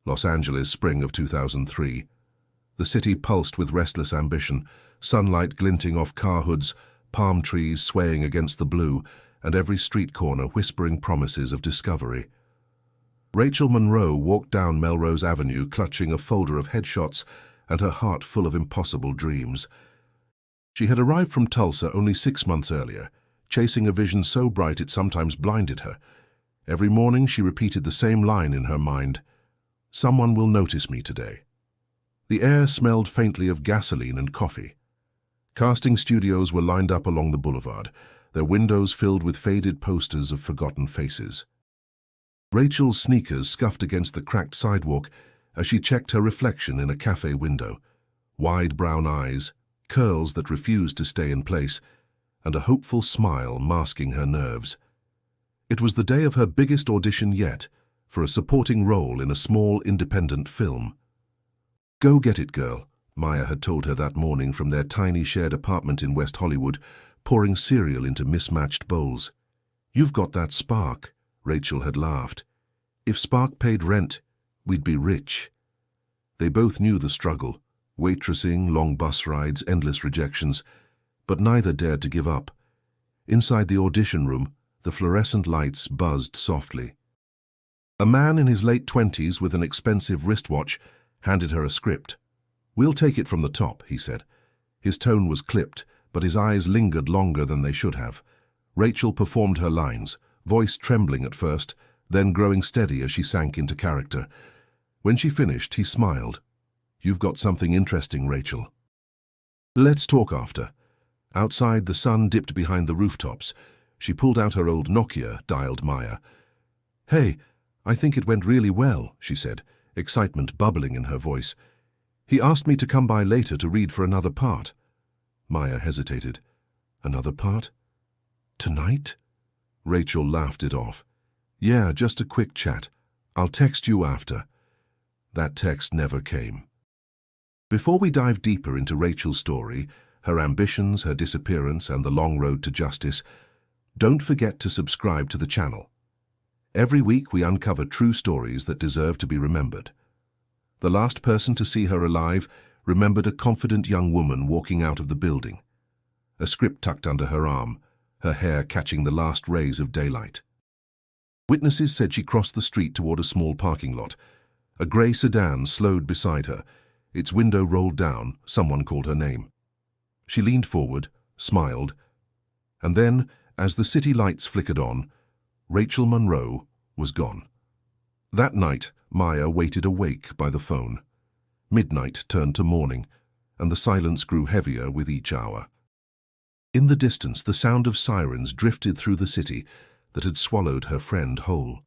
Los Angeles, spring of 2003. The city pulsed with restless ambition, sunlight glinting off car hoods, palm trees swaying against the blue, and every street corner whispering promises of discovery. Rachel Monroe walked down Melrose Avenue clutching a folder of headshots and her heart full of impossible dreams. She had arrived from Tulsa only 6 months earlier, chasing a vision so bright it sometimes blinded her. Every morning she repeated the same line in her mind, "Someone will notice me today." The air smelled faintly of gasoline and coffee. Casting studios were lined up along the boulevard, their windows filled with faded posters of forgotten faces. Rachel's sneakers scuffed against the cracked sidewalk as she checked her reflection in a cafe window. Wide brown eyes, curls that refused to stay in place, and a hopeful smile masking her nerves. It was the day of her biggest audition yet, for a supporting role in a small independent film. "Go get it, girl," Maya had told her that morning from their tiny shared apartment in West Hollywood, pouring cereal into mismatched bowls. "You've got that spark," Rachel had laughed. "If spark paid rent, we'd be rich." They both knew the struggle, waitressing, long bus rides, endless rejections, but neither dared to give up. Inside the audition room, the fluorescent lights buzzed softly. A man in his late 20s with an expensive wristwatch handed her a script. "We'll take it from the top," he said. His tone was clipped, but his eyes lingered longer than they should have. Rachel performed her lines, voice trembling at first, then growing steady as she sank into character. When she finished, he smiled. "You've got something interesting, Rachel. Let's talk after." Outside, the sun dipped behind the rooftops. She pulled out her old Nokia, dialed Maya. "Hey, I think it went really well," she said, excitement bubbling in her voice. "He asked me to come by later to read for another part." Maya hesitated. "Another part? Tonight?" Rachel laughed it off. "Yeah, just a quick chat. I'll text you after." That text never came. Before we dive deeper into Rachel's story, her ambitions, her disappearance, and the long road to justice, don't forget to subscribe to the channel. Every week we uncover true stories that deserve to be remembered. The last person to see her alive remembered a confident young woman walking out of the building, a script tucked under her arm, her hair catching the last rays of daylight. Witnesses said she crossed the street toward a small parking lot. A grey sedan slowed beside her. Its window rolled down. Someone called her name. She leaned forward, smiled, and then, as the city lights flickered on, Rachel Monroe was gone. That night, Maya waited awake by the phone. Midnight turned to morning, and the silence grew heavier with each hour. In the distance, the sound of sirens drifted through the city that had swallowed her friend whole.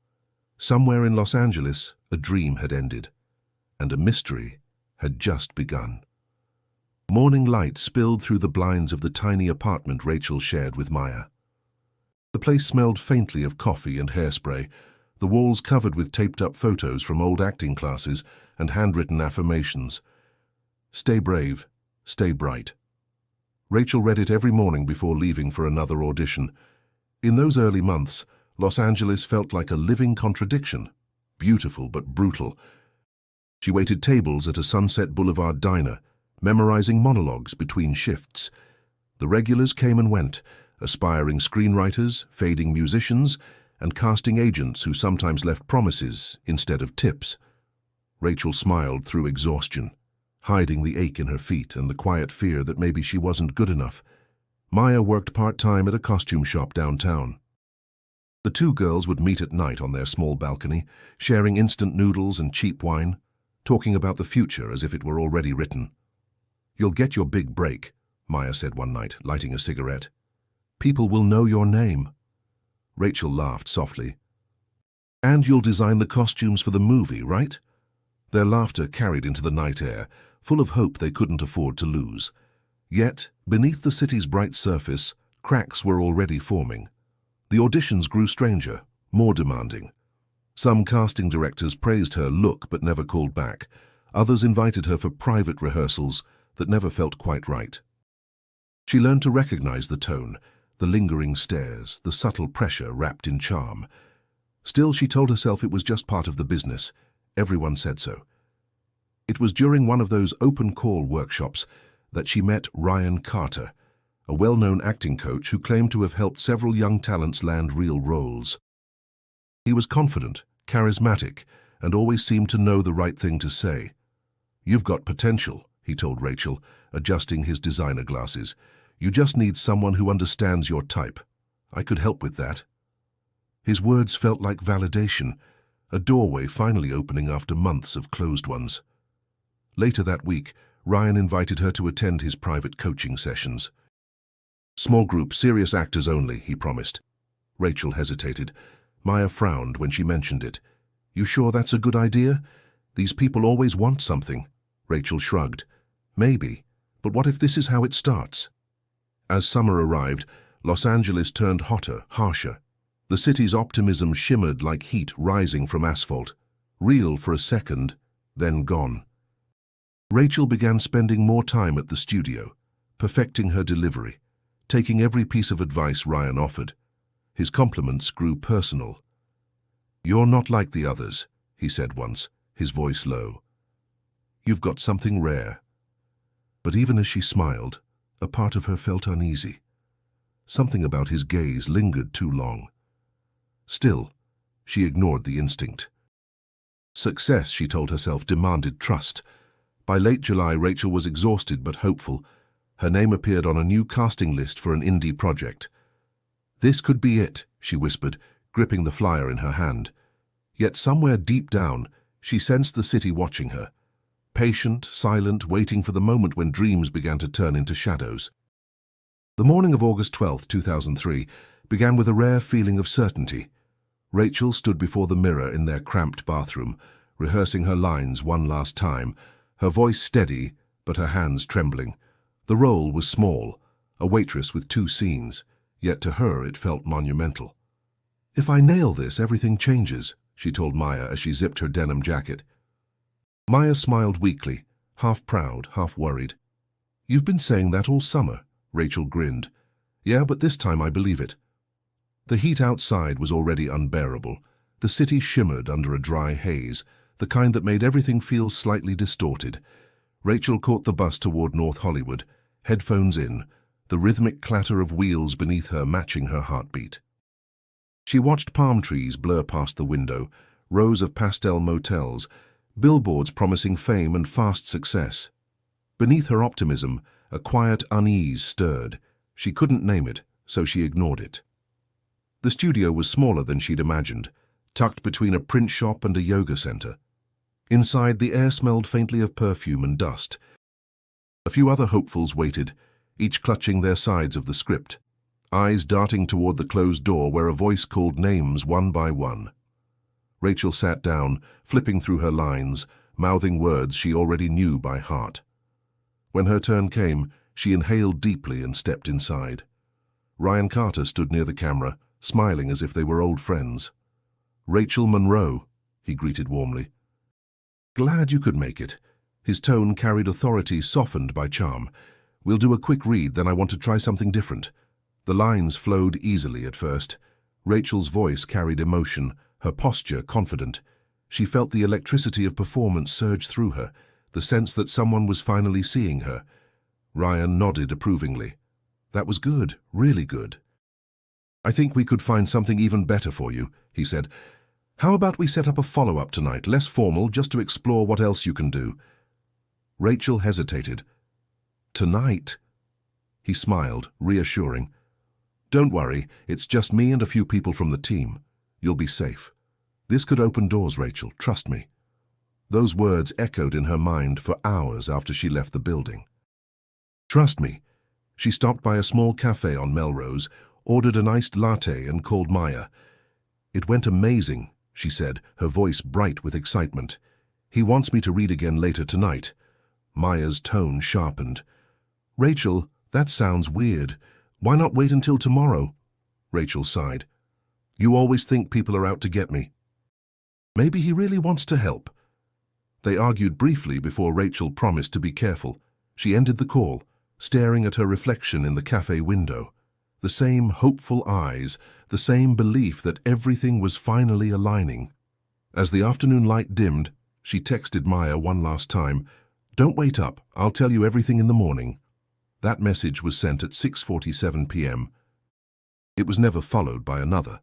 Somewhere in Los Angeles, a dream had ended, and a mystery had just begun. Morning light spilled through the blinds of the tiny apartment Rachel shared with Maya. The place smelled faintly of coffee and hairspray, the walls covered with taped-up photos from old acting classes and handwritten affirmations. "Stay brave, stay bright." Rachel read it every morning before leaving for another audition. In those early months, Los Angeles felt like a living contradiction, beautiful but brutal. She waited tables at a Sunset Boulevard diner, memorizing monologues between shifts. The regulars came and went, aspiring screenwriters, fading musicians, and casting agents who sometimes left promises instead of tips. Rachel smiled through exhaustion, hiding the ache in her feet and the quiet fear that maybe she wasn't good enough. Maya worked part-time at a costume shop downtown. The two girls would meet at night on their small balcony, sharing instant noodles and cheap wine, talking about the future as if it were already written. "You'll get your big break," Maya said one night, lighting a cigarette. "People will know your name." Rachel laughed softly. "And you'll design the costumes for the movie, right?" Their laughter carried into the night air, full of hope they couldn't afford to lose. Yet, beneath the city's bright surface, cracks were already forming. The auditions grew stranger, more demanding. Some casting directors praised her look but never called back. Others invited her for private rehearsals that never felt quite right. She learned to recognize the tone, the lingering stares, the subtle pressure wrapped in charm. Still, she told herself it was just part of the business. Everyone said so. It was during one of those open call workshops that she met Ryan Carter, a well-known acting coach who claimed to have helped several young talents land real roles. He was confident, charismatic, and always seemed to know the right thing to say. "You've got potential," he told Rachel, adjusting his designer glasses. "You just need someone who understands your type. I could help with that." His words felt like validation, a doorway finally opening after months of closed ones. Later that week, Ryan invited her to attend his private coaching sessions. "Small group, serious actors only," he promised. Rachel hesitated. Maya frowned when she mentioned it. "You sure that's a good idea? These people always want something." Rachel shrugged. "Maybe, but what if this is how it starts?" As summer arrived, Los Angeles turned hotter, harsher. The city's optimism shimmered like heat rising from asphalt, real for a second, then gone. Rachel began spending more time at the studio, perfecting her delivery, taking every piece of advice Ryan offered. His compliments grew personal. "You're not like the others," he said once, his voice low. "You've got something rare." But even as she smiled, a part of her felt uneasy. Something about his gaze lingered too long. Still, she ignored the instinct. Success, she told herself, demanded trust. By late July, Rachel was exhausted but hopeful. Her name appeared on a new casting list for an indie project. "This could be it," she whispered, gripping the flyer in her hand. Yet somewhere deep down, she sensed the city watching her. Patient, silent, waiting for the moment when dreams began to turn into shadows. The morning of August 12, 2003, began with a rare feeling of certainty. Rachel stood before the mirror in their cramped bathroom, rehearsing her lines one last time, her voice steady, but her hands trembling. The role was small, a waitress with 2 scenes, yet to her it felt monumental. "If I nail this, everything changes," she told Maya as she zipped her denim jacket. Maya smiled weakly, half proud, half worried. "You've been saying that all summer," Rachel grinned. "Yeah, but this time I believe it." The heat outside was already unbearable. The city shimmered under a dry haze, the kind that made everything feel slightly distorted. Rachel caught the bus toward North Hollywood, headphones in, the rhythmic clatter of wheels beneath her matching her heartbeat. She watched palm trees blur past the window, rows of pastel motels, billboards promising fame and fast success. Beneath her optimism, a quiet unease stirred. She couldn't name it, so she ignored it. The studio was smaller than she'd imagined, tucked between a print shop and a yoga center. Inside, the air smelled faintly of perfume and dust. A few other hopefuls waited, each clutching their sides of the script, eyes darting toward the closed door where a voice called names one by one. Rachel sat down, flipping through her lines, mouthing words she already knew by heart. When her turn came, she inhaled deeply and stepped inside. Ryan Carter stood near the camera, smiling as if they were old friends. "Rachel Monroe," he greeted warmly. "Glad you could make it." His tone carried authority softened by charm. "We'll do a quick read, then I want to try something different." The lines flowed easily at first. Rachel's voice carried emotion, her posture confident. She felt the electricity of performance surge through her, the sense that someone was finally seeing her. Ryan nodded approvingly. "That was good, really good." "I think we could find something even better for you," he said. "How about we set up a follow-up tonight, less formal, just to explore what else you can do?" Rachel hesitated. "Tonight?" He smiled, reassuring. "Don't worry, it's just me and a few people from the team. You'll be safe. This could open doors, Rachel, trust me." Those words echoed in her mind for hours after she left the building. "Trust me." She stopped by a small cafe on Melrose, ordered an iced latte and called Maya. "It went amazing," she said, her voice bright with excitement. "He wants me to read again later tonight." Maya's tone sharpened. "Rachel, that sounds weird. Why not wait until tomorrow?" Rachel sighed. "You always think people are out to get me." "Maybe he really wants to help." They argued briefly before Rachel promised to be careful. She ended the call, staring at her reflection in the cafe window. The same hopeful eyes, the same belief that everything was finally aligning. As the afternoon light dimmed, She texted Maya one last time, "Don't wait up, I'll tell you everything in the morning." That message was sent at 6:47 p.m. It was never followed by another.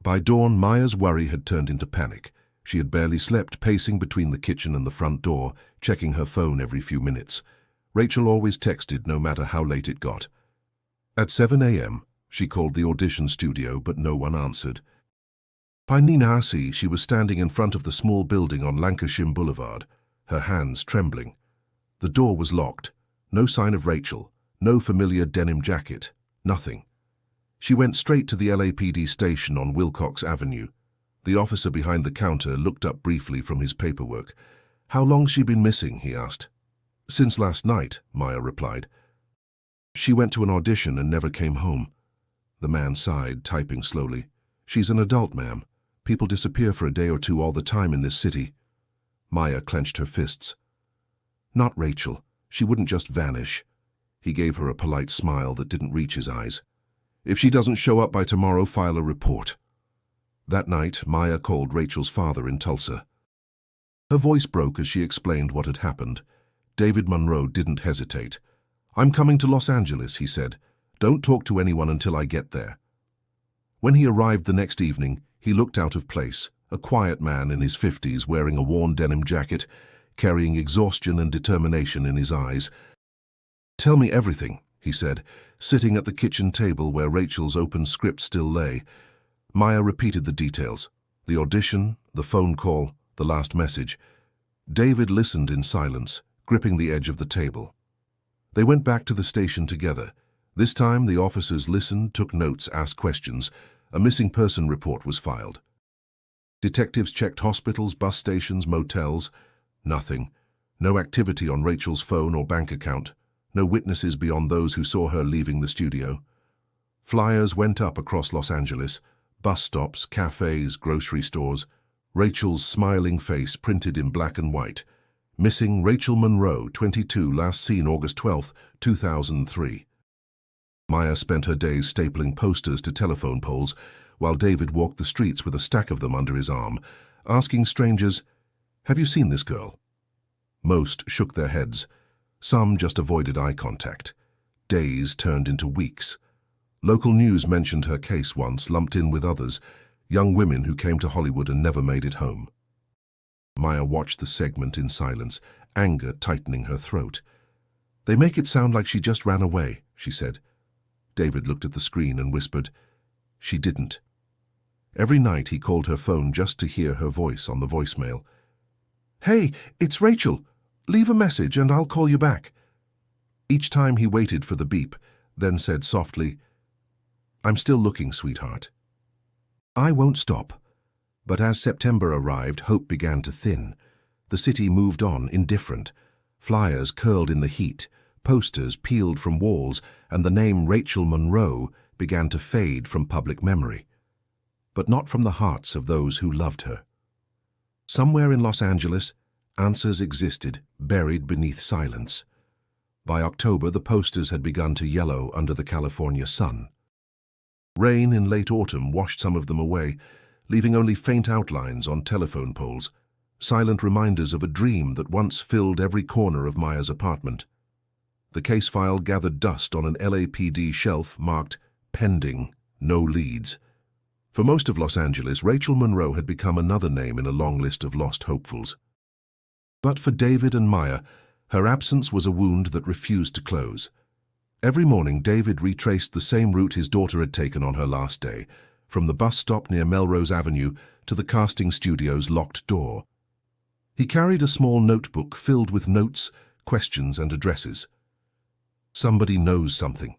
By dawn, Maya's worry had turned into panic. She had barely slept, pacing between the kitchen and the front door, checking her phone every few minutes. Rachel always texted no matter how late it got. At 7 a.m., she called the audition studio, but no one answered. By Ninasi, she was standing in front of the small building on Lancashire Boulevard, her hands trembling. The door was locked. No sign of Rachel, no familiar denim jacket, nothing. She went straight to the LAPD station on Wilcox Avenue. The officer behind the counter looked up briefly from his paperwork. "How long's she been missing?" he asked. "Since last night," Maya replied. "She went to an audition and never came home." The man sighed, typing slowly. "She's an adult, ma'am. People disappear for a day or two all the time in this city." Maya clenched her fists. "Not Rachel. She wouldn't just vanish." He gave her a polite smile that didn't reach his eyes. "If she doesn't show up by tomorrow, file a report." That night, Maya called Rachel's father in Tulsa. Her voice broke as she explained what had happened. David Monroe didn't hesitate. "I'm coming to Los Angeles," he said. "Don't talk to anyone until I get there." When he arrived the next evening, he looked out of place, a quiet man in his 50s wearing a worn denim jacket, carrying exhaustion and determination in his eyes. "Tell me everything," he said, sitting at the kitchen table where Rachel's open script still lay. Maya repeated the details: the audition, the phone call, the last message. David listened in silence, gripping the edge of the table. They went back to the station together. This time the officers listened, took notes, asked questions. A missing person report was filed. Detectives checked hospitals, bus stations, motels. Nothing. No activity on Rachel's phone or bank account. No witnesses beyond those who saw her leaving the studio. Flyers went up across Los Angeles. Bus stops, cafes, grocery stores. Rachel's smiling face printed in black and white. Missing Rachel Monroe, 22, last seen August 12, 2003. Maya spent her days stapling posters to telephone poles, while David walked the streets with a stack of them under his arm, asking strangers, "Have you seen this girl?" Most shook their heads. Some just avoided eye contact. Days turned into weeks. Local news mentioned her case once, lumped in with others, young women who came to Hollywood and never made it home. Maya watched the segment in silence, anger tightening her throat. "They make it sound like she just ran away," she said. David looked at the screen and whispered, "She didn't." Every night he called her phone just to hear her voice on the voicemail. "Hey, it's Rachel. Leave a message and I'll call you back." Each time he waited for the beep, then said softly, "I'm still looking, sweetheart." I won't stop. But as September arrived, hope began to thin. The city moved on, indifferent. Flyers curled in the heat, posters peeled from walls, and the name Rachel Monroe began to fade from public memory. But not from the hearts of those who loved her. Somewhere in Los Angeles, answers existed, buried beneath silence. By October, the posters had begun to yellow under the California sun. Rain in late autumn washed some of them away, leaving only faint outlines on telephone poles, silent reminders of a dream that once filled every corner of Maya's apartment. The case file gathered dust on an LAPD shelf marked "Pending, no leads." For most of Los Angeles, Rachel Monroe had become another name in a long list of lost hopefuls. But for David and Maya, her absence was a wound that refused to close. Every morning, David retraced the same route his daughter had taken on her last day, from the bus stop near Melrose Avenue to the casting studio's locked door. He carried a small notebook filled with notes, questions, and addresses. "Somebody knows something,"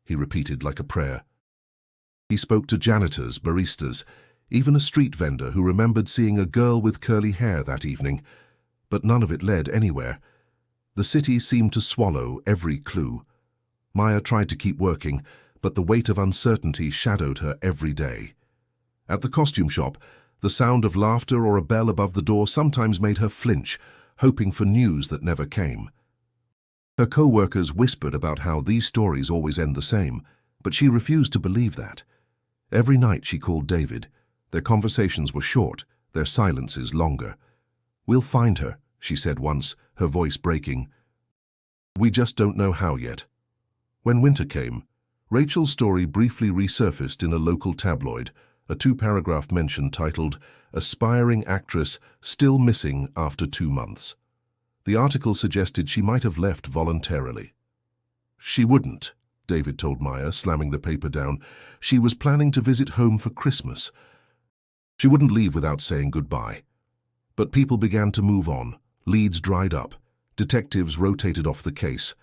he repeated like a prayer. He spoke to janitors, baristas, even a street vendor who remembered seeing a girl with curly hair that evening, but none of it led anywhere. The city seemed to swallow every clue. Maya tried to keep working, but the weight of uncertainty shadowed her every day. At the costume shop, the sound of laughter or a bell above the door sometimes made her flinch, hoping for news that never came. Her co-workers whispered about how these stories always end the same, but she refused to believe that. Every night she called David. Their conversations were short, their silences longer. "We'll find her," she said once, her voice breaking. "We just don't know how yet." When winter came, Rachel's story briefly resurfaced in a local tabloid, a 2-paragraph mention titled, "Aspiring Actress Still Missing After 2 Months." The article suggested she might have left voluntarily. "She wouldn't," David told Maya, slamming the paper down. "She was planning to visit home for Christmas. She wouldn't leave without saying goodbye." But people began to move on. Leads dried up. Detectives rotated off the case.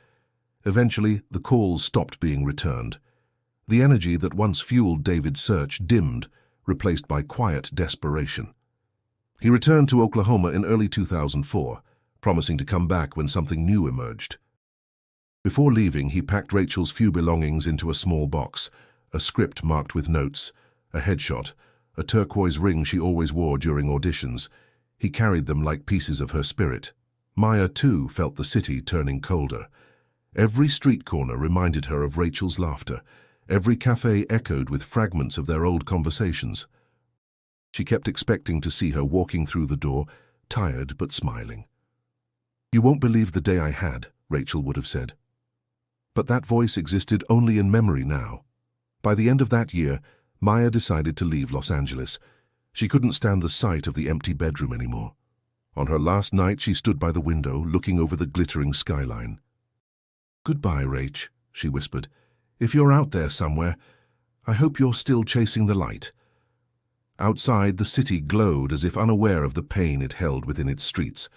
Eventually, the calls stopped being returned. The energy that once fueled David's search dimmed, replaced by quiet desperation. He returned to Oklahoma in early 2004, promising to come back when something new emerged. Before leaving, he packed Rachel's few belongings into a small box, a script marked with notes, a headshot, a turquoise ring she always wore during auditions. He carried them like pieces of her spirit. Maya, too, felt the city turning colder. Every street corner reminded her of Rachel's laughter. Every cafe echoed with fragments of their old conversations. She kept expecting to see her walking through the door, tired but smiling. "You won't believe the day I had," Rachel would have said. But that voice existed only in memory now. By the end of that year, Maya decided to leave Los Angeles. She couldn't stand the sight of the empty bedroom anymore. On her last night, she stood by the window, looking over the glittering skyline. "Goodbye, Rach," she whispered. "If you're out there somewhere, I hope you're still chasing the light." Outside, the city glowed as if unaware of the pain it held within its streets,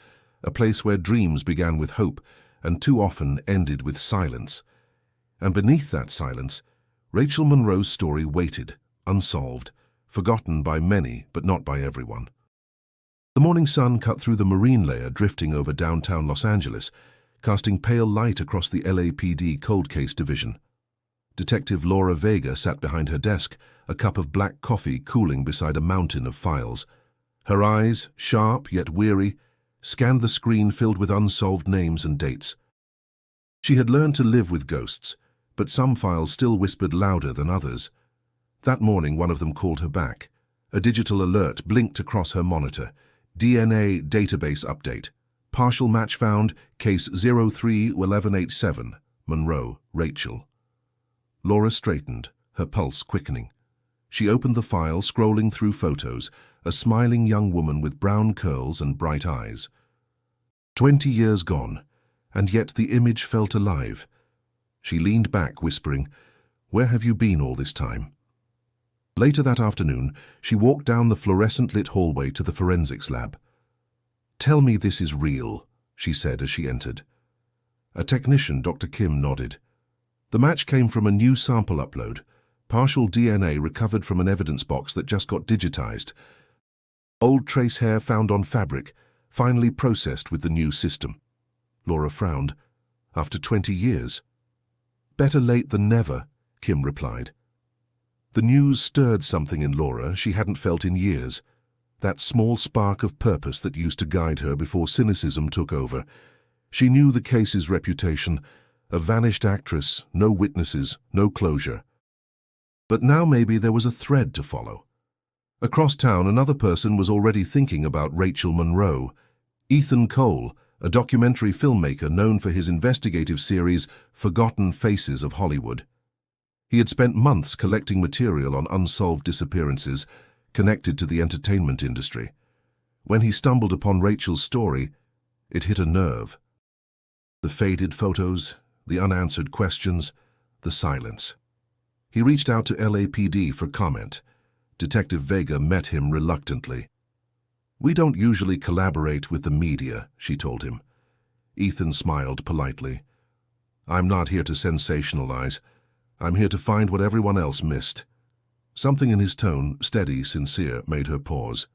a place where dreams began with hope and too often ended with silence. And beneath that silence, Rachel Monroe's story waited, unsolved, forgotten by many but not by everyone. The morning sun cut through the marine layer drifting over downtown Los Angeles, casting pale light across the LAPD cold case division. Detective Laura Vega sat behind her desk, a cup of black coffee cooling beside a mountain of files. Her eyes, sharp yet weary, scanned the screen filled with unsolved names and dates. She had learned to live with ghosts, but some files still whispered louder than others. That morning, one of them called her back. A digital alert blinked across her monitor. DNA database update. Partial match found, case 03-1187, Monroe, Rachel. Laura straightened, her pulse quickening. She opened the file, scrolling through photos, a smiling young woman with brown curls and bright eyes. 20 years gone, and yet the image felt alive. She leaned back, whispering, "Where have you been all this time?" Later that afternoon, she walked down the fluorescent-lit hallway to the forensics lab. "Tell me this is real," she said as she entered. A technician, Dr. Kim, nodded. The match came from a new sample upload, partial DNA recovered from an evidence box that just got digitized. Old trace hair found on fabric, finally processed with the new system. Laura frowned. "After 20 years. "Better late than never," Kim replied. The news stirred something in Laura she hadn't felt in years. That small spark of purpose that used to guide her before cynicism took over. She knew the case's reputation, a vanished actress, no witnesses, no closure. But now maybe there was a thread to follow. Across town, another person was already thinking about Rachel Monroe. Ethan Cole, a documentary filmmaker known for his investigative series Forgotten Faces of Hollywood. He had spent months collecting material on unsolved disappearances connected to the entertainment industry. When he stumbled upon Rachel's story, it hit a nerve. The faded photos, the unanswered questions, the silence. He reached out to LAPD for comment. Detective Vega met him reluctantly. "We don't usually collaborate with the media," she told him. Ethan smiled politely. "I'm not here to sensationalize. I'm here to find what everyone else missed." Something in his tone, steady, sincere, made her pause.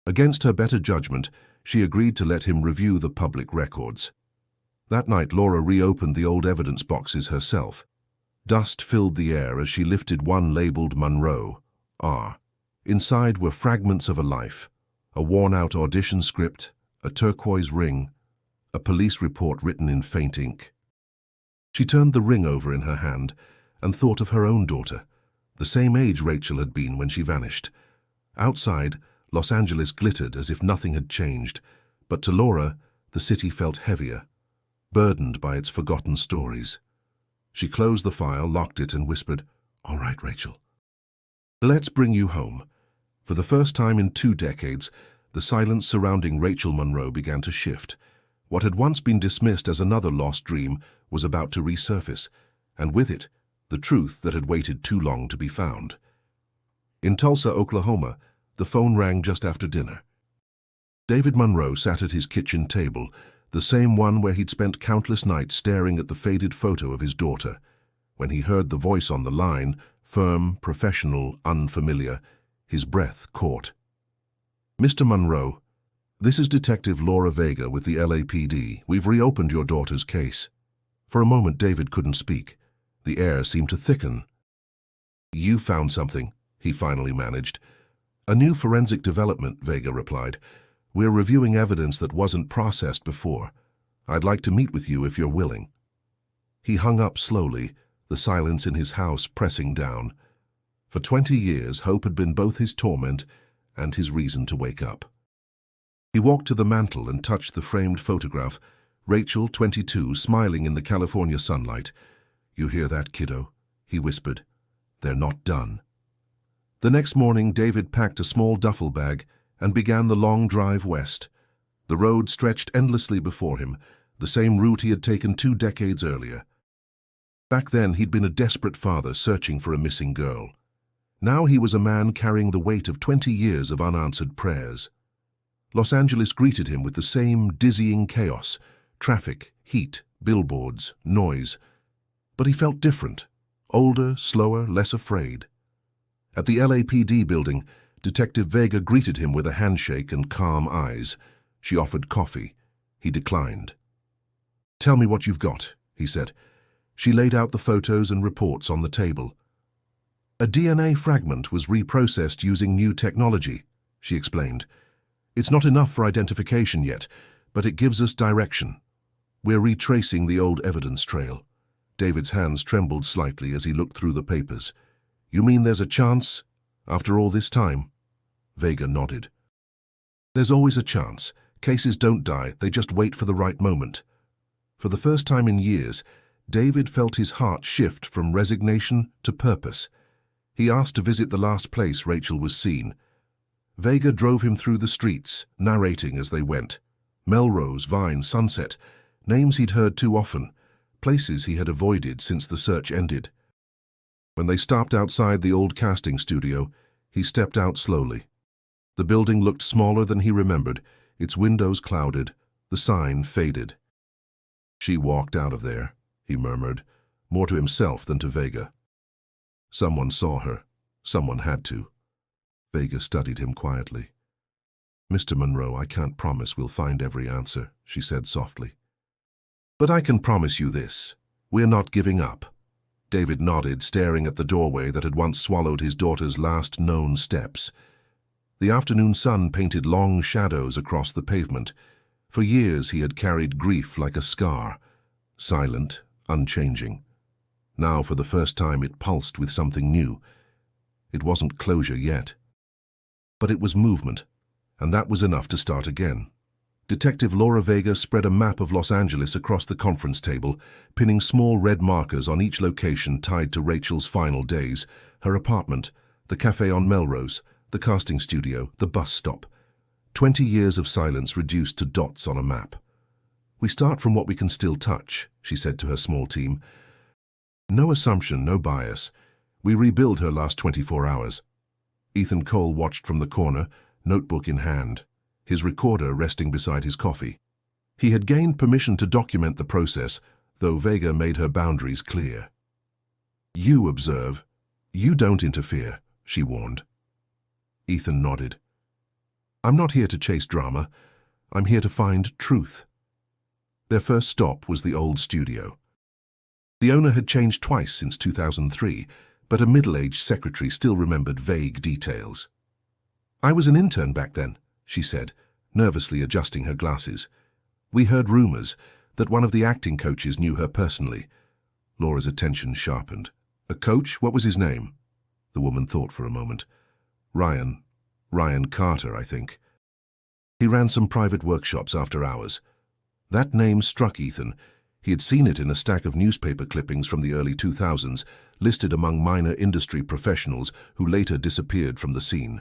Against her better judgment, she agreed to let him review the public records. That night, Laura reopened the old evidence boxes herself. Dust filled the air as she lifted one labeled Monroe, R. Inside were fragments of a life, a worn-out audition script, a turquoise ring, a police report written in faint ink. She turned the ring over in her hand and thought of her own daughter, the same age Rachel had been when she vanished. Outside, Los Angeles glittered as if nothing had changed, but to Laura, the city felt heavier, burdened by its forgotten stories. She closed the file, locked it, and whispered, "All right, Rachel. Let's bring you home." For the first time in 2 decades, the silence surrounding Rachel Monroe began to shift. What had once been dismissed as another lost dream was about to resurface, and with it, the truth that had waited too long to be found. In Tulsa, Oklahoma, the phone rang just after dinner. David Monroe sat at his kitchen table, the same one where he'd spent countless nights staring at the faded photo of his daughter. When he heard the voice on the line, firm, professional, unfamiliar, his breath caught. "Mr. Monroe, this is Detective Laura Vega with the LAPD. We've reopened your daughter's case." For a moment, David couldn't speak. The air seemed to thicken. "You found something," he finally managed. "A new forensic development," Vega replied. "We're reviewing evidence that wasn't processed before. I'd like to meet with you if you're willing." He hung up slowly, the silence in his house pressing down. For 20 years, hope had been both his torment and his reason to wake up. He walked to the mantel and touched the framed photograph, Rachel, 22, smiling in the California sunlight. "You hear that, kiddo?" he whispered. "They're not done." The next morning, David packed a small duffel bag and began the long drive west. The road stretched endlessly before him, the same route he had taken 2 decades earlier. Back then, he'd been a desperate father searching for a missing girl. Now he was a man carrying the weight of 20 years of unanswered prayers. Los Angeles greeted him with the same dizzying chaos, traffic, heat, billboards, noise. But he felt different, older, slower, less afraid. At the LAPD building, Detective Vega greeted him with a handshake and calm eyes. She offered coffee. He declined. "Tell me what you've got," he said. She laid out the photos and reports on the table. "A DNA fragment was reprocessed using new technology," she explained. "It's not enough for identification yet, but it gives us direction. We're retracing the old evidence trail." David's hands trembled slightly as he looked through the papers. "You mean there's a chance, after all this time?" Vega nodded. "There's always a chance. Cases don't die, they just wait for the right moment." For the first time in years, David felt his heart shift from resignation to purpose. He asked to visit the last place Rachel was seen. Vega drove him through the streets, narrating as they went. Melrose, Vine, Sunset, names he'd heard too often, places he had avoided since the search ended. When they stopped outside the old casting studio, he stepped out slowly. The building looked smaller than he remembered, its windows clouded, the sign faded. "She walked out of there," he murmured, more to himself than to Vega. "Someone saw her. Someone had to." Vega studied him quietly. "Mr. Monroe, I can't promise we'll find every answer," she said softly. "But I can promise you this. We're not giving up." David nodded, staring at the doorway that had once swallowed his daughter's last known steps. The afternoon sun painted long shadows across the pavement. For years he had carried grief like a scar, silent, unchanging. Now, for the first time, it pulsed with something new. It wasn't closure yet. But it was movement, and that was enough to start again. Detective Laura Vega spread a map of Los Angeles across the conference table, pinning small red markers on each location tied to Rachel's final days: her apartment, the cafe on Melrose, the casting studio, the bus stop. 20 years of silence reduced to dots on a map. "We start from what we can still touch," she said to her small team. "No assumption, no bias. We rebuild her last 24 hours. Ethan Cole watched from the corner, notebook in hand, his recorder resting beside his coffee. He had gained permission to document the process, though Vega made her boundaries clear. "You observe. You don't interfere," she warned. Ethan nodded. "I'm not here to chase drama. I'm here to find truth." Their first stop was the old studio. The owner had changed twice since 2003, but a middle-aged secretary still remembered vague details. "I was an intern back then," she said, nervously adjusting her glasses. "We heard rumors that one of the acting coaches knew her personally." Laura's attention sharpened. "A coach? What was his name?" The woman thought for a moment. Ryan Ryan Carter, I think. He ran some private workshops after hours. That name struck Ethan. He had seen it in a stack of newspaper clippings from the early 2000s, listed among minor industry professionals who later disappeared from the scene.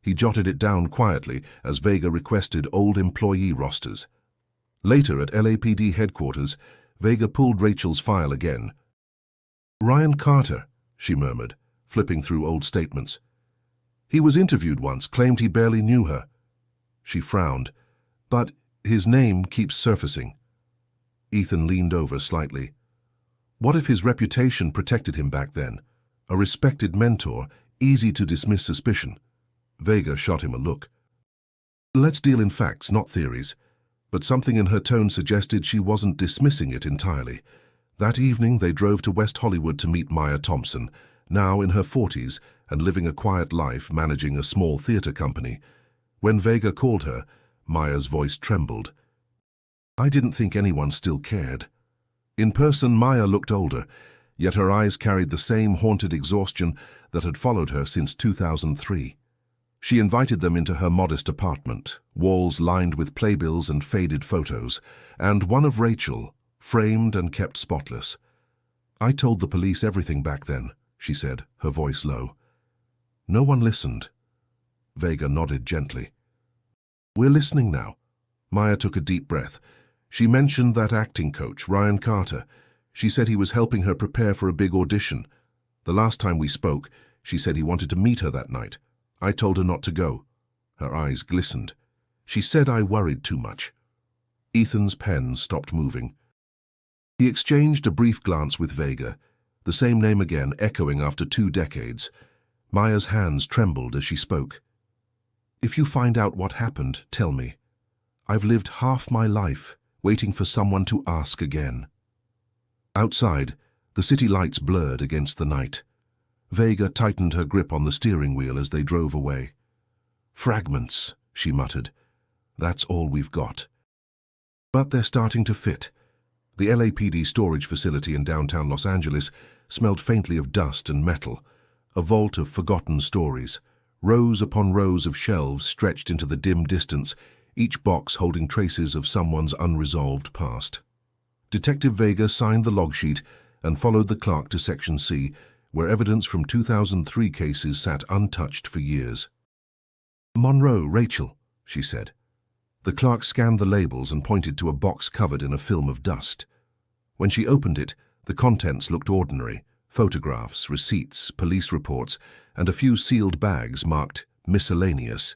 He jotted it down quietly as Vega requested old employee rosters. Later at LAPD headquarters, Vega pulled Rachel's file again. "Ryan Carter," she murmured, flipping through old statements. "He was interviewed once, claimed he barely knew her." She frowned. "But his name keeps surfacing." Ethan leaned over slightly. What if his reputation protected him back then? A respected mentor, easy to dismiss suspicion. Vega shot him a look. "Let's deal in facts, not theories." But something in her tone suggested she wasn't dismissing it entirely. That evening they drove to West Hollywood to meet Maya Thompson, now in her 40s and living a quiet life managing a small theater company. When Vega called her, Maya's voice trembled. "I didn't think anyone still cared." In person, Maya looked older, yet her eyes carried the same haunted exhaustion that had followed her since 2003. She invited them into her modest apartment, walls lined with playbills and faded photos, and one of Rachel, framed and kept spotless. "I told the police everything back then," she said, her voice low. "No one listened." Vega nodded gently. "We're listening now." Maya took a deep breath. She mentioned that acting coach, Ryan Carter. She said he was helping her prepare for a big audition. The last time we spoke, she said he wanted to meet her that night. I told her not to go. Her eyes glistened. She said I worried too much. Ethan's pen stopped moving. He exchanged a brief glance with Vega, the same name again echoing after 2 decades. Maya's hands trembled as she spoke. "If you find out what happened, tell me. I've lived half my life waiting for someone to ask again." Outside, the city lights blurred against the night. Vega tightened her grip on the steering wheel as they drove away. "Fragments," she muttered. "That's all we've got." But they're starting to fit. The LAPD storage facility in downtown Los Angeles smelled faintly of dust and metal, a vault of forgotten stories, rows upon rows of shelves stretched into the dim distance, each box holding traces of someone's unresolved past. Detective Vega signed the log sheet and followed the clerk to Section C, where evidence from 2003 cases sat untouched for years. "Monroe, Rachel," she said. The clerk scanned the labels and pointed to a box covered in a film of dust. When she opened it, the contents looked ordinary: photographs, receipts, police reports, and a few sealed bags marked miscellaneous.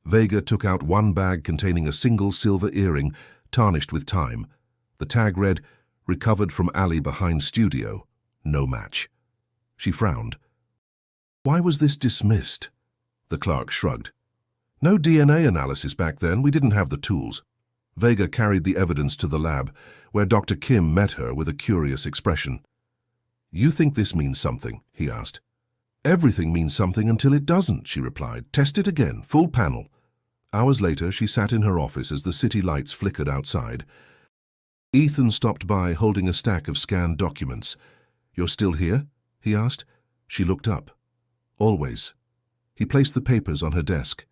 Vega took out one bag containing a single silver earring, tarnished with time. The tag read, "Recovered from alley behind studio. No match." She frowned. "Why was this dismissed?" The clerk shrugged. "No DNA analysis back then. We didn't have the tools." Vega carried the evidence to the lab, where Dr. Kim met her with a curious expression. "You think this means something?" he asked. "Everything means something until it doesn't," she replied. "Test it again, full panel." Hours later, she sat in her office as the city lights flickered outside. Ethan stopped by holding a stack of scanned documents. "You're still here?" he asked. She looked up. "Always." He placed the papers on her desk.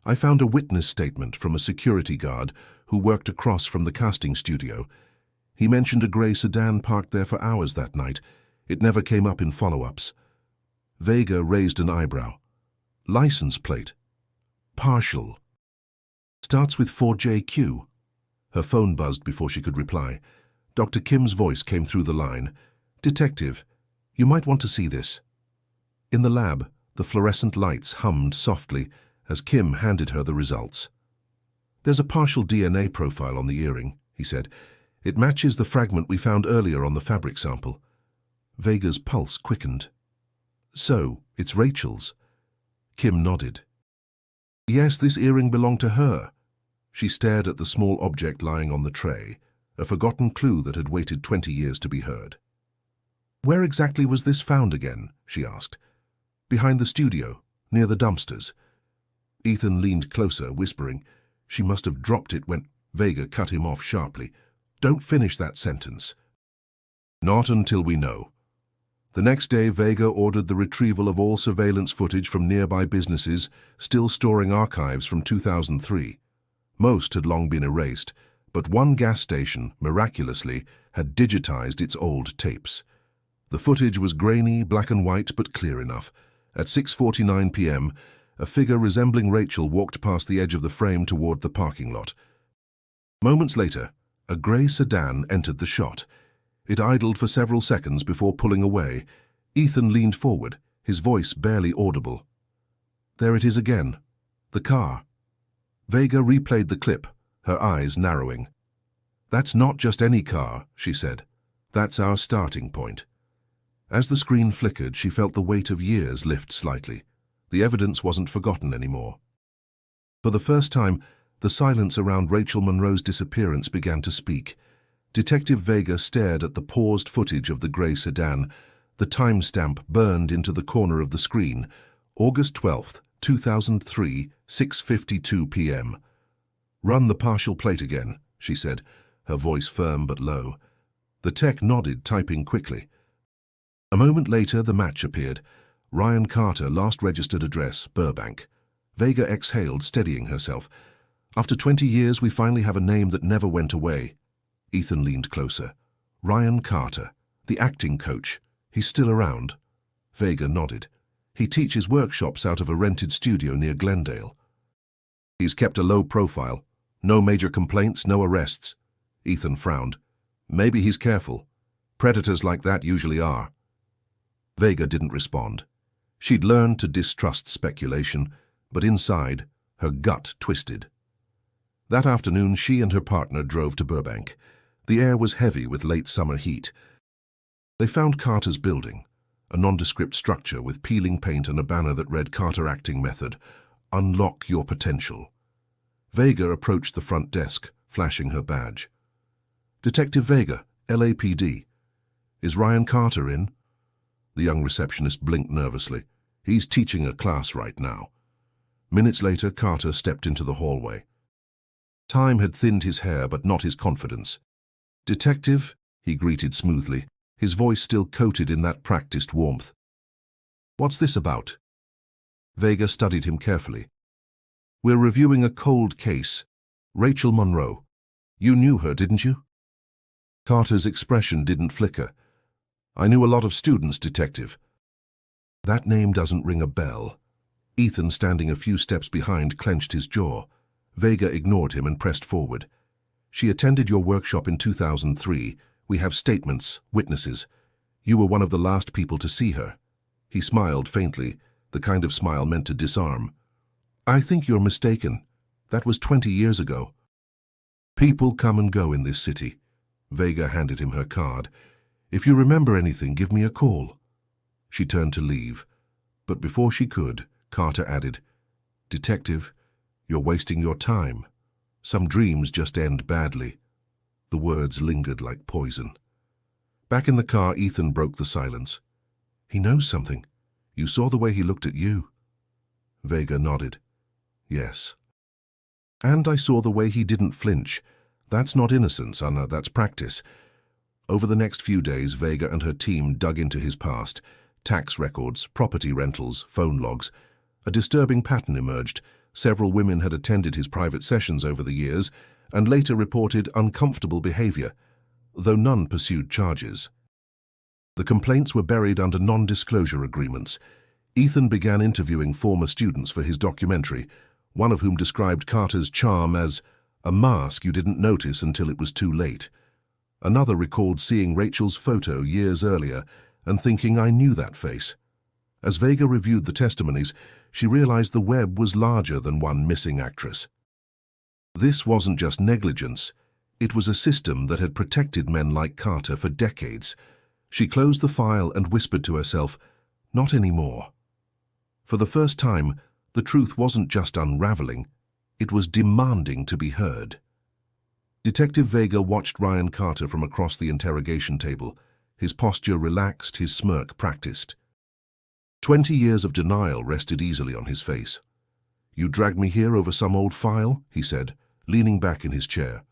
"I found a witness statement from a security guard who worked across from the casting studio. He mentioned a grey sedan parked there for hours that night. It never came up in follow-ups." Vega raised an eyebrow. "License plate. Partial. Starts with 4JQ. Her phone buzzed before she could reply. Dr. Kim's voice came through the line. "Detective, you might want to see this." In the lab, the fluorescent lights hummed softly as Kim handed her the results. "There's a partial DNA profile on the earring," he said. "It matches the fragment we found earlier on the fabric sample." Vega's pulse quickened. "So, it's Rachel's?" Kim nodded. "Yes, this earring belonged to her." She stared at the small object lying on the tray, a forgotten clue that had waited 20 years to be heard. "Where exactly was this found again?" she asked. "Behind the studio, near the dumpsters." Ethan leaned closer, whispering, "She must have dropped it when—" Vega cut him off sharply. "Don't finish that sentence." "Not until we know." The next day, Vega ordered the retrieval of all surveillance footage from nearby businesses still storing archives from 2003. Most had long been erased, but one gas station, miraculously, had digitized its old tapes. The footage was grainy, black and white, but clear enough. At 6:49 p.m., a figure resembling Rachel walked past the edge of the frame toward the parking lot. Moments later, a grey sedan entered the shot. It idled for several seconds before pulling away. Ethan leaned forward, his voice barely audible. There it is again. The car. Vega replayed the clip, her eyes narrowing. That's not just any car, she said. That's our starting point. As the screen flickered, she felt the weight of years lift slightly. The evidence wasn't forgotten anymore. For the first time, the silence around Rachel Monroe's disappearance began to speak. Detective Vega stared at the paused footage of the grey sedan. The timestamp burned into the corner of the screen. August 12th, 2003, 6:52 p.m. Run the partial plate again, she said, her voice firm but low. The tech nodded, typing quickly. A moment later, the match appeared. Ryan Carter, last registered address, Burbank. Vega exhaled, steadying herself. After 20 years, we finally have a name that never went away. Ethan leaned closer. Ryan Carter, the acting coach. He's still around? Vega nodded. He teaches workshops out of a rented studio near Glendale. He's kept a low profile. No major complaints, no arrests. Ethan frowned. Maybe he's careful. Predators like that usually are. Vega didn't respond. She'd learned to distrust speculation, but inside, her gut twisted. That afternoon, she and her partner drove to Burbank. The air was heavy with late summer heat. They found Carter's building, a nondescript structure with peeling paint and a banner that read Carter Acting Method, Unlock Your Potential. Vega approached the front desk, flashing her badge. Detective Vega, LAPD. Is Ryan Carter in? The young receptionist blinked nervously. He's teaching a class right now. Minutes later, Carter stepped into the hallway. Time had thinned his hair, but not his confidence. Detective, he greeted smoothly, his voice still coated in that practiced warmth. What's this about? Vega studied him carefully. We're reviewing a cold case. Rachel Monroe. You knew her, didn't you? Carter's expression didn't flicker. I knew a lot of students, Detective. That name doesn't ring a bell. Ethan, standing a few steps behind, clenched his jaw. Vega ignored him and pressed forward. She attended your workshop in 2003. We have statements, witnesses. You were one of the last people to see her. He smiled faintly, the kind of smile meant to disarm. I think you're mistaken. That was 20 years ago. People come and go in this city. Vega handed him her card. If you remember anything, give me a call. She turned to leave, but before she could, Carter added, Detective, you're wasting your time. Some dreams just end badly. The words lingered like poison. Back in the car, Ethan broke the silence. He knows something. You saw the way he looked at you. Vega nodded. Yes. And I saw the way he didn't flinch. That's not innocence, Anna, that's practice. Over the next few days, Vega and her team dug into his past. Tax records, property rentals, phone logs. A disturbing pattern emerged. Several women had attended his private sessions over the years and later reported uncomfortable behavior, though none pursued charges. The complaints were buried under non-disclosure agreements. Ethan began interviewing former students for his documentary, one of whom described Carter's charm as a mask you didn't notice until it was too late. Another recalled seeing Rachel's photo years earlier and thinking, I knew that face. As Vega reviewed the testimonies, she realized the web was larger than one missing actress. This wasn't just negligence. It was a system that had protected men like Carter for decades. She closed the file and whispered to herself, not anymore. For the first time, the truth wasn't just unraveling, it was demanding to be heard. Detective Vega watched Ryan Carter from across the interrogation table. His posture relaxed, his smirk practiced. 20 years of denial rested easily on his face. You dragged me here over some old file, he said, leaning back in his chair.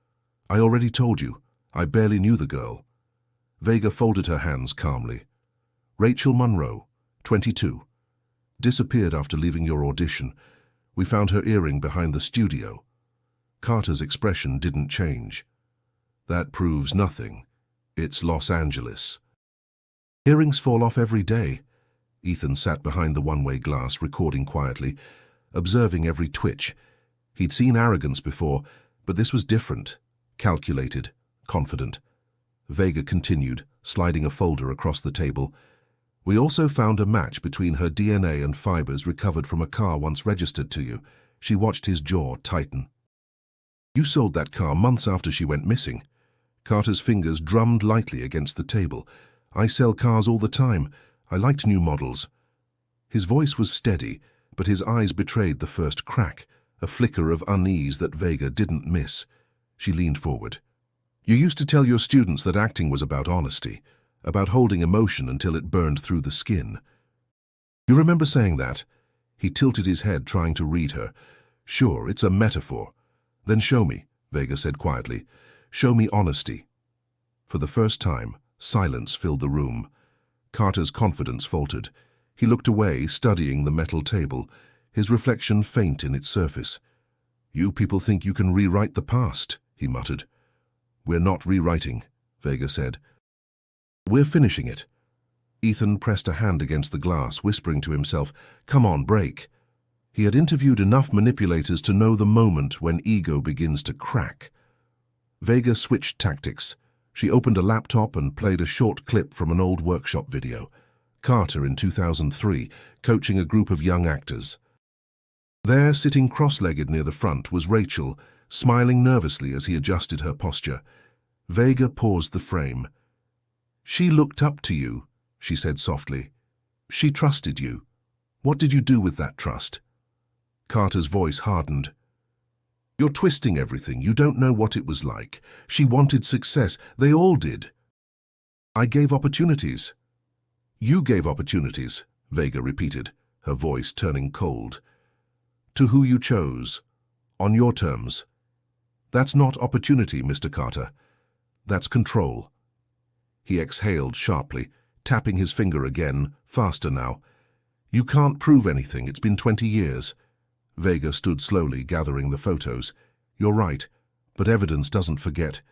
I already told you, I barely knew the girl. Vega folded her hands calmly. Rachel Monroe, 22. Disappeared after leaving your audition. We found her earring behind the studio. Carter's expression didn't change. That proves nothing. It's Los Angeles. Earrings fall off every day. Ethan sat behind the one-way glass, recording quietly, observing every twitch. He'd seen arrogance before, but this was different, calculated, confident. Vega continued, sliding a folder across the table. We also found a match between her DNA and fibers recovered from a car once registered to you. She watched his jaw tighten. You sold that car months after she went missing. Carter's fingers drummed lightly against the table. I sell cars all the time. I liked new models. His voice was steady, but his eyes betrayed the first crack, a flicker of unease that Vega didn't miss. She leaned forward. You used to tell your students that acting was about honesty, about holding emotion until it burned through the skin. You remember saying that? He tilted his head, trying to read her. Sure, it's a metaphor. Then show me, Vega said quietly. Show me honesty. For the first time, silence filled the room. Carter's confidence faltered. He looked away, studying the metal table, his reflection faint in its surface. You people think you can rewrite the past, he muttered. We're not rewriting, Vega said. We're finishing it. Ethan pressed a hand against the glass, whispering to himself, Come on, break. He had interviewed enough manipulators to know the moment when ego begins to crack. Vega switched tactics. She opened a laptop and played a short clip from an old workshop video. Carter in 2003, coaching a group of young actors. There, sitting cross-legged near the front, was Rachel, smiling nervously as he adjusted her posture. Vega paused the frame. She looked up to you, she said softly. She trusted you. What did you do with that trust? Carter's voice hardened. You're twisting everything. You don't know what it was like. She wanted success. They all did. I gave opportunities. You gave opportunities, Vega repeated, her voice turning cold. To who you chose. On your terms. That's not opportunity, Mr. Carter. That's control. He exhaled sharply, tapping his finger again, faster now. You can't prove anything. It's been 20 years. Vega stood slowly, gathering the photos. You're right, but evidence doesn't forget.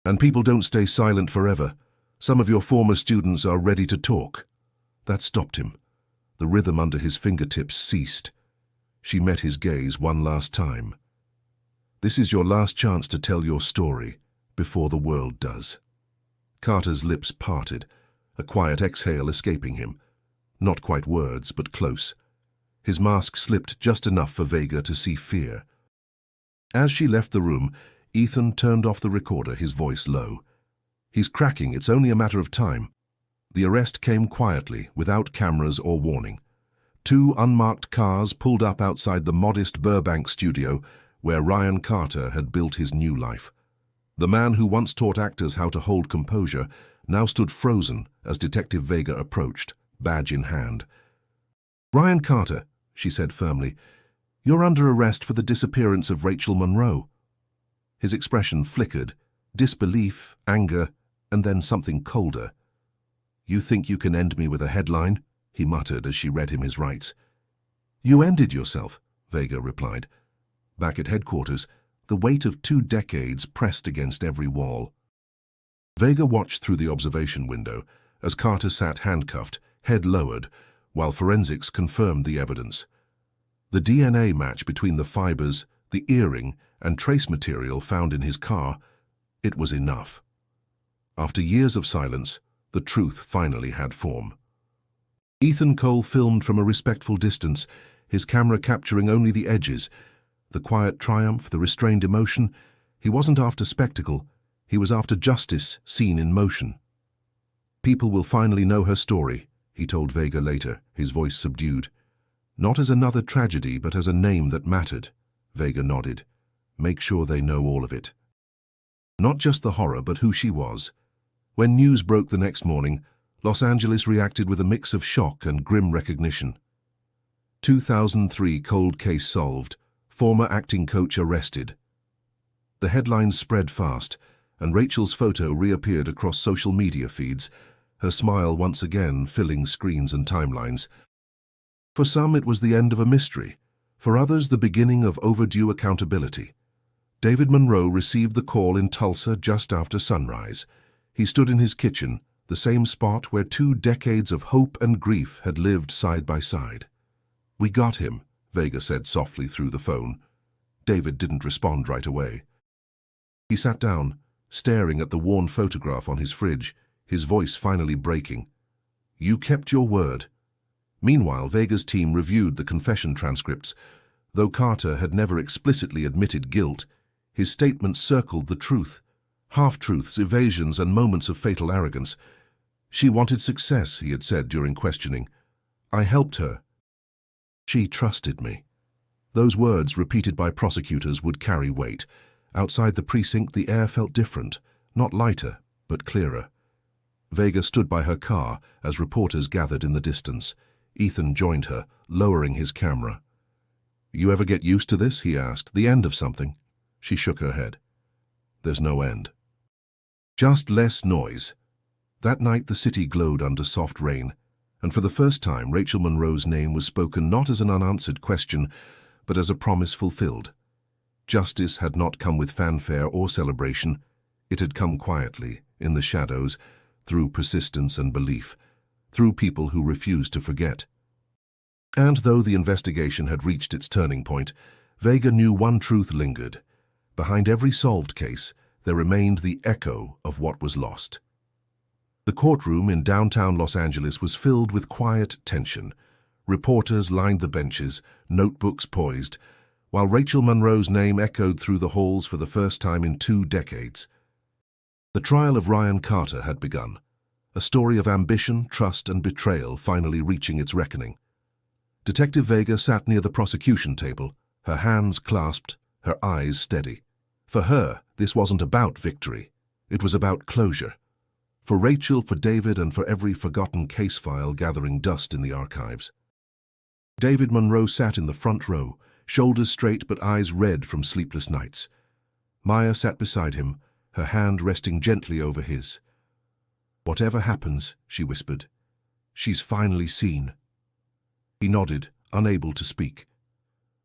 And people don't stay silent forever. Some of your former students are ready to talk. That stopped him. The rhythm under his fingertips ceased. She met his gaze one last time. This is your last chance to tell your story, before the world does. Carter's lips parted, a quiet exhale escaping him. Not quite words, but close. His mask slipped just enough for Vega to see fear. As she left the room, Ethan turned off the recorder, his voice low. He's cracking, it's only a matter of time. The arrest came quietly, without cameras or warning. 2 unmarked cars pulled up outside the modest Burbank studio where Ryan Carter had built his new life. The man who once taught actors how to hold composure now stood frozen as Detective Vega approached, badge in hand. Ryan Carter, she said firmly, you're under arrest for the disappearance of Rachel Monroe. His expression flickered, disbelief, anger, and then something colder. You think you can end me with a headline? He muttered as she read him his rights. You ended yourself, Vega replied. Back at headquarters, the weight of 2 decades pressed against every wall. Vega watched through the observation window as Carter sat handcuffed, head lowered, while forensics confirmed the evidence. The DNA match between the fibers, the earring, and trace material found in his car, it was enough. After years of silence, the truth finally had form. Ethan Cole filmed from a respectful distance, his camera capturing only the edges, the quiet triumph, the restrained emotion. He wasn't after spectacle, he was after justice seen in motion. People will finally know her story, he told Vega later, his voice subdued. Not as another tragedy, but as a name that mattered. Vega nodded. Make sure they know all of it. Not just the horror, but who she was. When news broke the next morning, Los Angeles reacted with a mix of shock and grim recognition. 2003 cold case solved, former acting coach arrested. The headlines spread fast, and Rachel's photo reappeared across social media feeds, her smile once again filling screens and timelines. For some, it was the end of a mystery. For others, the beginning of overdue accountability. David Monroe received the call in Tulsa just after sunrise. He stood in his kitchen, the same spot where 2 decades of hope and grief had lived side by side. "We got him," Vega said softly through the phone. David didn't respond right away. He sat down, staring at the worn photograph on his fridge, his voice finally breaking. "You kept your word." Meanwhile, Vega's team reviewed the confession transcripts. Though Carter had never explicitly admitted guilt, his statements circled the truth. Half-truths, evasions, and moments of fatal arrogance. "She wanted success," he had said during questioning. "I helped her. She trusted me." Those words, repeated by prosecutors, would carry weight. Outside the precinct, the air felt different, not lighter, but clearer. Vega stood by her car as reporters gathered in the distance. Ethan joined her, lowering his camera. "You ever get used to this?" he asked. "The end of something?" She shook her head. "There's no end. Just less noise." That night the city glowed under soft rain, and for the first time Rachel Monroe's name was spoken not as an unanswered question, but as a promise fulfilled. Justice had not come with fanfare or celebration. It had come quietly, in the shadows, through persistence and belief, through people who refused to forget. And though the investigation had reached its turning point, Vega knew one truth lingered. Behind every solved case, there remained the echo of what was lost. The courtroom in downtown Los Angeles was filled with quiet tension. Reporters lined the benches, notebooks poised, while Rachel Monroe's name echoed through the halls for the first time in 2 decades. The trial of Ryan Carter had begun, a story of ambition, trust, and betrayal finally reaching its reckoning. Detective Vega sat near the prosecution table, her hands clasped, her eyes steady. For her, this wasn't about victory. It was about closure. For Rachel, for David, and for every forgotten case file gathering dust in the archives. David Monroe sat in the front row, shoulders straight but eyes red from sleepless nights. Maya sat beside him, her hand resting gently over his. "Whatever happens," she whispered, "she's finally seen." He nodded, unable to speak.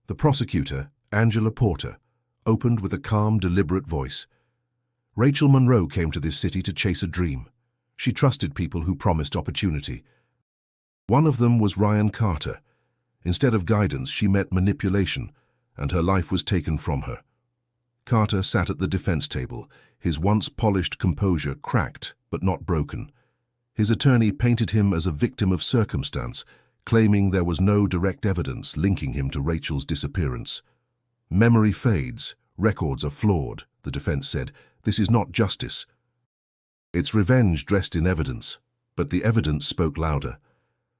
The prosecutor, Angela Porter, opened with a calm, deliberate voice. Rachel Monroe came to this city to chase a dream. She trusted people who promised opportunity. One of them was Ryan Carter. Instead of guidance, she met manipulation, and her life was taken from her. Carter sat at the defense table, his once polished composure cracked but not broken. His attorney painted him as a victim of circumstance, claiming there was no direct evidence linking him to Rachel's disappearance. "Memory fades, records are flawed," the defense said. "This is not justice. It's revenge dressed in evidence." But the evidence spoke louder.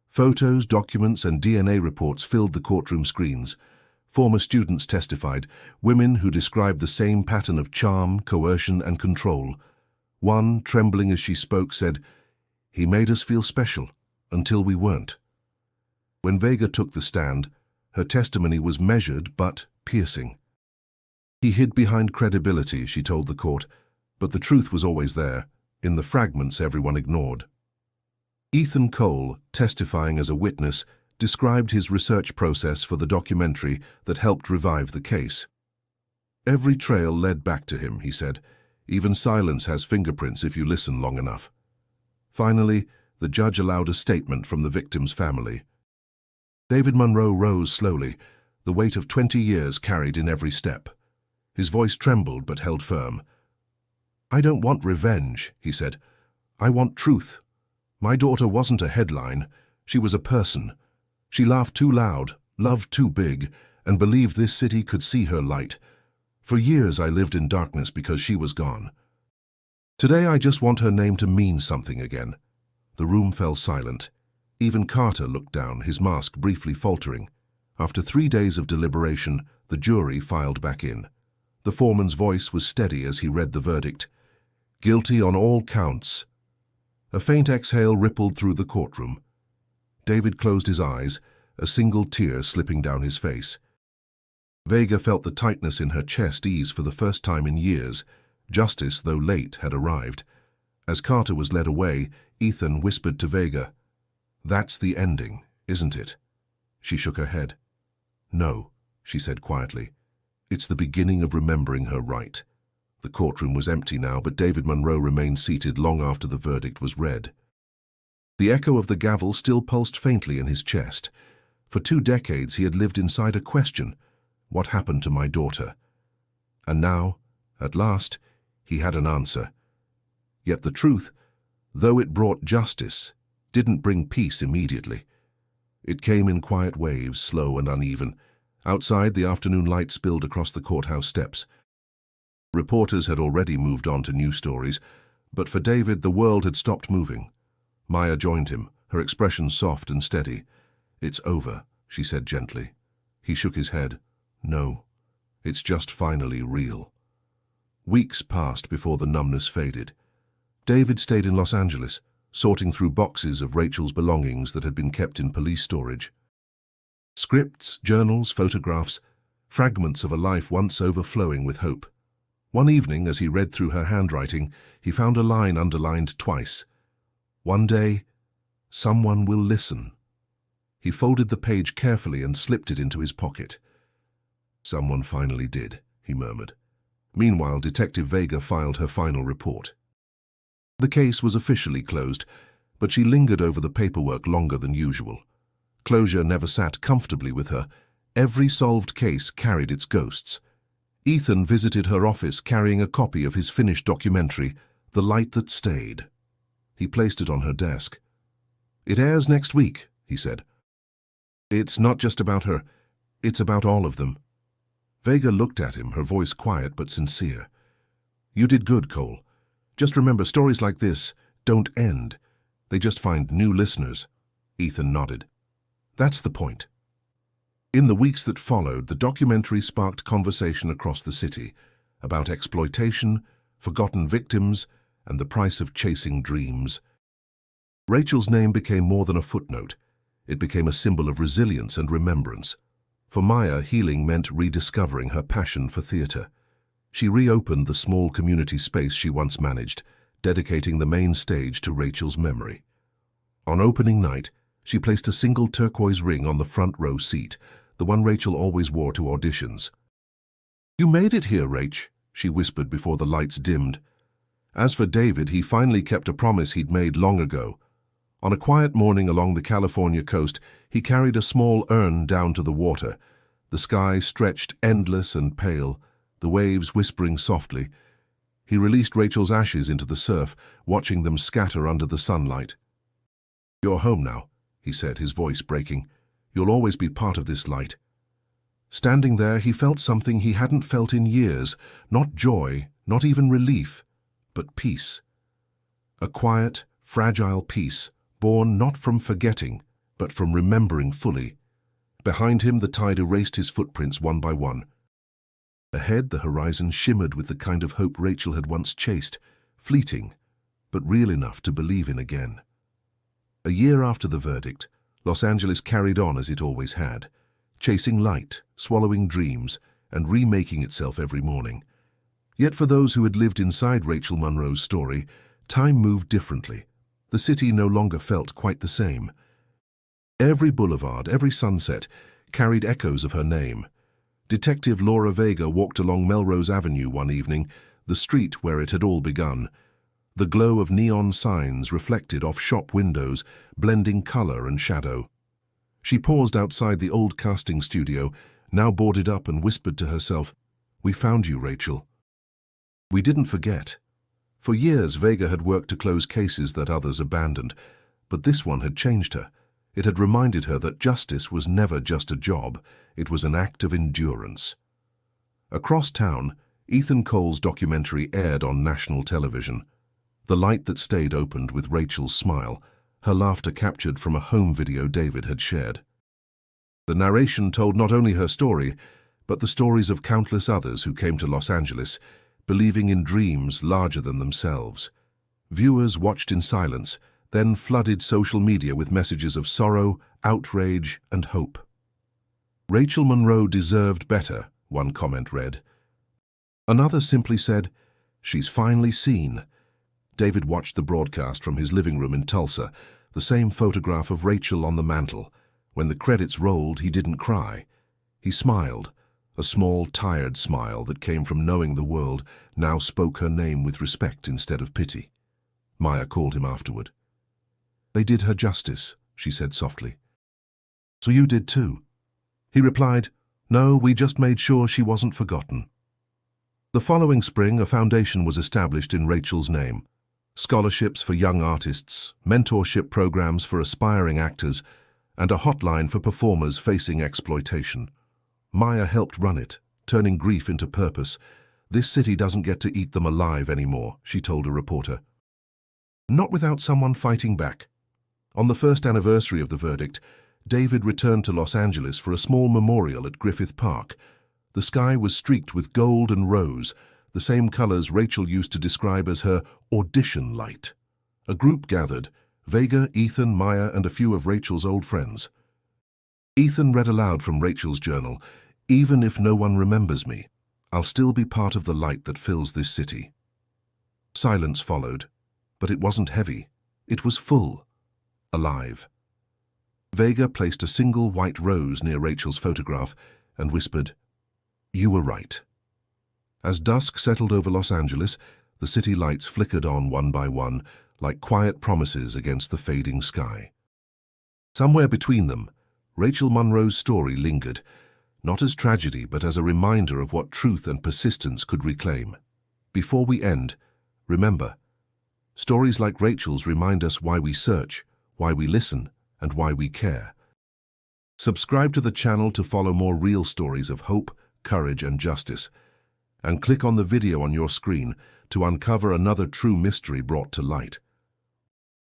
Photos, documents, and DNA reports filled the courtroom screens. Former students testified, women who described the same pattern of charm, coercion, and control. One, trembling as she spoke, said, "He made us feel special, until we weren't." When Vega took the stand, her testimony was measured but piercing. "He hid behind credibility," she told the court, but the truth was always there, in the fragments everyone ignored. Ethan Cole, testifying as a witness, described his research process for the documentary that helped revive the case. "Every trail led back to him," he said. "Even silence has fingerprints if you listen long enough." Finally, the judge allowed a statement from the victim's family. David Monroe rose slowly, the weight of 20 years carried in every step. His voice trembled but held firm. "I don't want revenge," he said. "I want truth. My daughter wasn't a headline. She was a person. She laughed too loud, loved too big, and believed this city could see her light. For years I lived in darkness because she was gone. Today I just want her name to mean something again." The room fell silent. Even Carter looked down, his mask briefly faltering. After 3 days of deliberation, the jury filed back in. The foreman's voice was steady as he read the verdict. "Guilty on all counts." A faint exhale rippled through the courtroom. David closed his eyes, a single tear slipping down his face. Vega felt the tightness in her chest ease for the first time in years. Justice, though late, had arrived. As Carter was led away, Ethan whispered to Vega, "That's the ending, isn't it?" She shook her head. "No," she said quietly. "It's the beginning of remembering her right." The courtroom was empty now, but David Monroe remained seated long after the verdict was read. The echo of the gavel still pulsed faintly in his chest. For 2 decades he had lived inside a question: what happened to my daughter? And now, at last, he had an answer. Yet the truth, though it brought justice, didn't bring peace immediately. It came in quiet waves, slow and uneven. Outside, the afternoon light spilled across the courthouse steps. Reporters had already moved on to new stories, but for David, the world had stopped moving. Maya joined him, her expression soft and steady. "It's over," she said gently. He shook his head. "No, it's just finally real." Weeks passed before the numbness faded. David stayed in Los Angeles, sorting through boxes of Rachel's belongings that had been kept in police storage. Scripts, journals, photographs, fragments of a life once overflowing with hope. One evening, as he read through her handwriting, he found a line underlined twice. "One day, someone will listen." He folded the page carefully and slipped it into his pocket. "Someone finally did," he murmured. Meanwhile, Detective Vega filed her final report. The case was officially closed, but she lingered over the paperwork longer than usual. Closure never sat comfortably with her. Every solved case carried its ghosts. Ethan visited her office carrying a copy of his finished documentary, The Light That Stayed. He placed it on her desk. "It airs next week," he said. "It's not just about her, it's about all of them." Vega looked at him, her voice quiet but sincere. "You did good, Cole. Just remember, stories like this don't end. They just find new listeners." Ethan nodded. "That's the point." In the weeks that followed, the documentary sparked conversation across the city about exploitation, forgotten victims, and the price of chasing dreams. Rachel's name became more than a footnote. It became a symbol of resilience and remembrance. For Maya, healing meant rediscovering her passion for theater. She reopened the small community space she once managed, dedicating the main stage to Rachel's memory. On opening night, she placed a single turquoise ring on the front row seat, the one Rachel always wore to auditions. "You made it here, Rach," she whispered before the lights dimmed. As for David, he finally kept a promise he'd made long ago. On a quiet morning along the California coast, he carried a small urn down to the water. The sky stretched endless and pale, the waves whispering softly. He released Rachel's ashes into the surf, watching them scatter under the sunlight. "You're home now," he said, his voice breaking. "You'll always be part of this light." Standing there, he felt something he hadn't felt in years, not joy, not even relief, but peace. A quiet, fragile peace, born not from forgetting, but from remembering fully. Behind him, the tide erased his footprints one by one. Ahead, the horizon shimmered with the kind of hope Rachel had once chased, fleeting, but real enough to believe in again. A year after the verdict, Los Angeles carried on as it always had, chasing light, swallowing dreams, and remaking itself every morning. Yet for those who had lived inside Rachel Monroe's story, time moved differently. The city no longer felt quite the same. Every boulevard, every sunset, carried echoes of her name. Detective Laura Vega walked along Melrose Avenue one evening, the street where it had all begun. The glow of neon signs reflected off shop windows, blending color and shadow. She paused outside the old casting studio, now boarded up, and whispered to herself, "We found you, Rachel." We didn't forget. For years, Vega had worked to close cases that others abandoned, but this one had changed her. It had reminded her that justice was never just a job, it was an act of endurance. Across town, Ethan Cole's documentary aired on national television. The Light That Stayed opened with Rachel's smile, her laughter captured from a home video David had shared. The narration told not only her story, but the stories of countless others who came to Los Angeles, believing in dreams larger than themselves. Viewers watched in silence, then flooded social media with messages of sorrow, outrage, and hope. "Rachel Monroe deserved better," one comment read. Another simply said, "She's finally seen." David watched the broadcast from his living room in Tulsa, the same photograph of Rachel on the mantel. When the credits rolled, he didn't cry. He smiled, a small, tired smile that came from knowing the world now spoke her name with respect instead of pity. Maya called him afterward. "They did her justice," she said softly. "So you did too?" He replied, "No, we just made sure she wasn't forgotten." The following spring, a foundation was established in Rachel's name. Scholarships for young artists, mentorship programs for aspiring actors, and a hotline for performers facing exploitation. Maya helped run it, turning grief into purpose. "This city doesn't get to eat them alive anymore," she told a reporter. Not without someone fighting back. On the first anniversary of the verdict, David returned to Los Angeles for a small memorial at Griffith Park. The sky was streaked with gold and rose, the same colors Rachel used to describe as her audition light. A group gathered: Vega, Ethan, Maya, and a few of Rachel's old friends. Ethan read aloud from Rachel's journal, "Even if no one remembers me, I'll still be part of the light that fills this city." Silence followed, but it wasn't heavy. It was full, alive. Vega placed a single white rose near Rachel's photograph and whispered, "You were right." As dusk settled over Los Angeles, the city lights flickered on one by one, like quiet promises against the fading sky. Somewhere between them, Rachel Monroe's story lingered, not as tragedy but as a reminder of what truth and persistence could reclaim. Before we end, remember, stories like Rachel's remind us why we search, why we listen, and why we care. Subscribe to the channel to follow more real stories of hope, courage, and justice, and click on the video on your screen to uncover another true mystery brought to light.